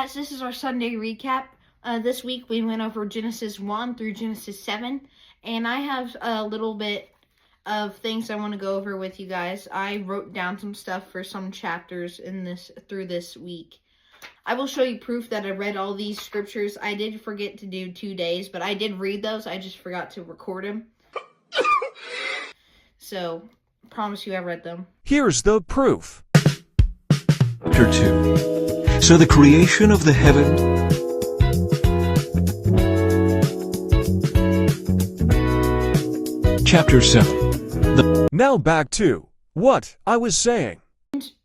guys, this is our Sunday recap. This week we went over Genesis 1 through Genesis 7, and I have a little bit of things I want to go over with you guys. I wrote down some stuff for some chapters through this week. I will show you proof that I read all these scriptures. I did forget to do 2 days, but I did read those. I just forgot to record them. So, promise you I read them. Here's the proof. Chapter 2. So the creation of the heaven Chapter 7. Now back to what I was saying.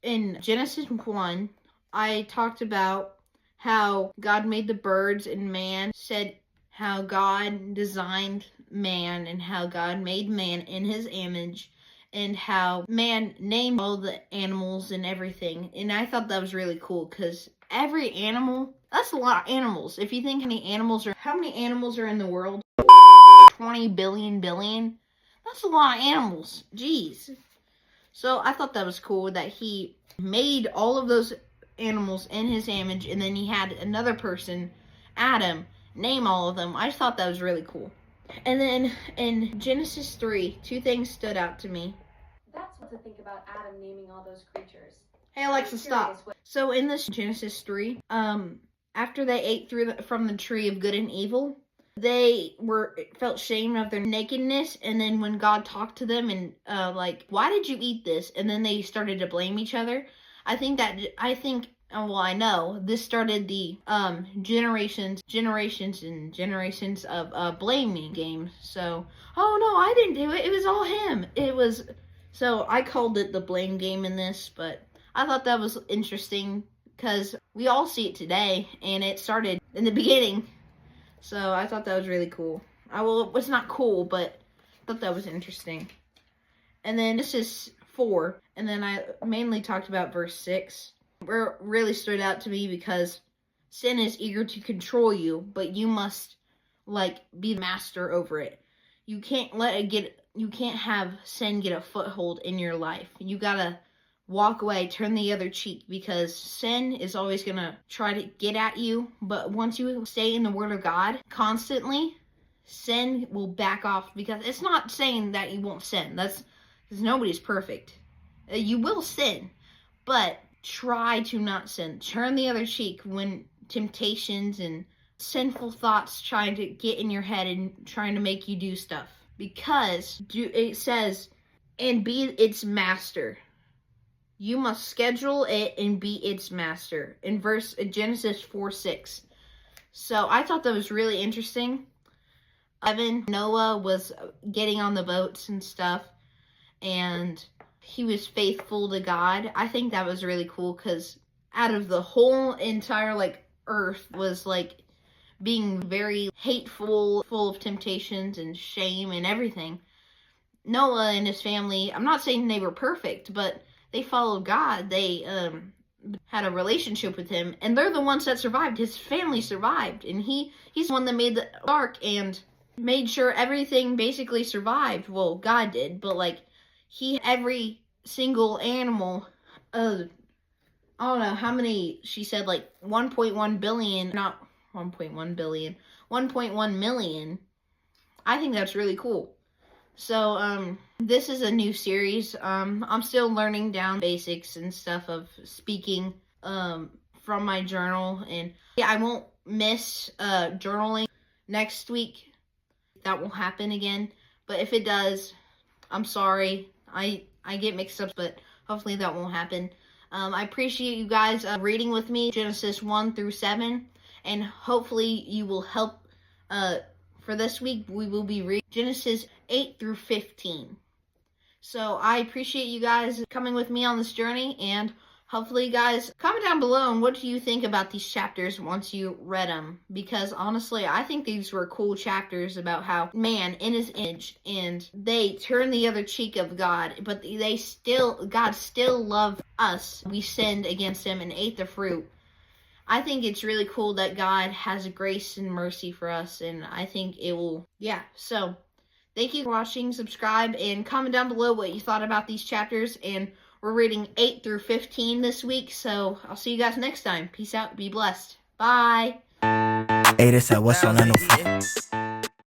In Genesis 1, I talked about how God made the birds and man, said how God designed man and how God made man in his image, and how man named all the animals and everything. And I thought that was really cool because every animal, that's a lot of animals. If you think how many animals are in the world? 20 billion. That's a lot of animals. Jeez. So I thought that was cool that he made all of those animals in his image, and then he had another person, Adam, name all of them. I just thought that was really cool. And then in Genesis 3, 2 things stood out to me. That's what to think about Adam naming all those creatures. Hey Alexa, stop. So in this Genesis 3, after they ate from the tree of good and evil, they felt shame of their nakedness, and then when God talked to them and why did you eat this? And then they started to blame each other. I know this started the generations of blaming games. So, oh no, I didn't do it. It was all him. So I called it the blame game in this, but I thought that was interesting because we all see it today, and it started in the beginning. So I thought that was really cool. It's not cool, but I thought that was interesting. And then this is 4, and then I mainly talked about verse 6, where it really stood out to me because sin is eager to control you, but you must be the master over it. You can't have sin get a foothold in your life. You gotta walk away, turn the other cheek, because sin is always gonna try to get at you, but once you stay in the Word of God constantly, sin will back off, because it's not saying that you won't sin. Because nobody's perfect. You will sin, but try to not sin. Turn the other cheek when temptations and sinful thoughts trying to get in your head and trying to make you do stuff. Because it says, and be its master. You must schedule it and be its master. In Genesis 4:6. So I thought that was really interesting. Noah was getting on the boats and stuff, and he was faithful to God. I think that was really cool because out of the whole entire earth was being very hateful, full of temptations and shame and everything. Noah and his family, I'm not saying they were perfect, but they followed God. They had a relationship with him, and they're the ones that survived. His family survived, and he's the one that made the ark and made sure everything basically survived. Well, God did, but every single animal, I don't know how many, she said 1.1 billion, not 1.1 billion, 1.1 million. I think that's really cool. So, this is a new series. I'm still learning down basics and stuff of speaking, from my journal. And yeah, I won't miss, journaling next week. That won't happen again. But if it does, I'm sorry. I get mixed up, but hopefully that won't happen. I appreciate you guys, reading with me, Genesis 1 through 7. And hopefully you will help, for this week, we will be reading Genesis 8 through 15. So I appreciate you guys coming with me on this journey, and hopefully you guys comment down below and what do you think about these chapters once you read them, because honestly I think these were cool chapters about how man in his image, and they turned the other cheek of God, but God still loved us. We sinned against him and ate the fruit. I think it's really cool that God has grace and mercy for us, and I think it will, so thank you for watching, subscribe, and comment down below what you thought about these chapters, and we're reading 8 through 15 this week, so I'll see you guys next time. Peace out, be blessed. Bye. Hey, this at what's on that no